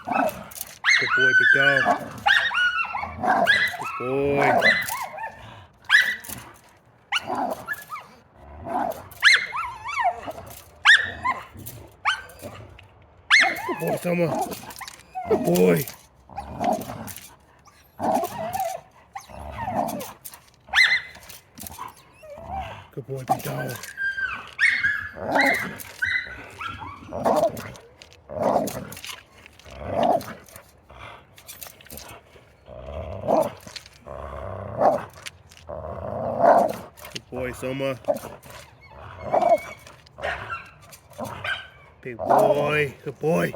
Good boy, big dog. Good boy. Good boy, Summer. Good boy. Good boy, big dog. Good boy, Soma. Big boy. Good boy.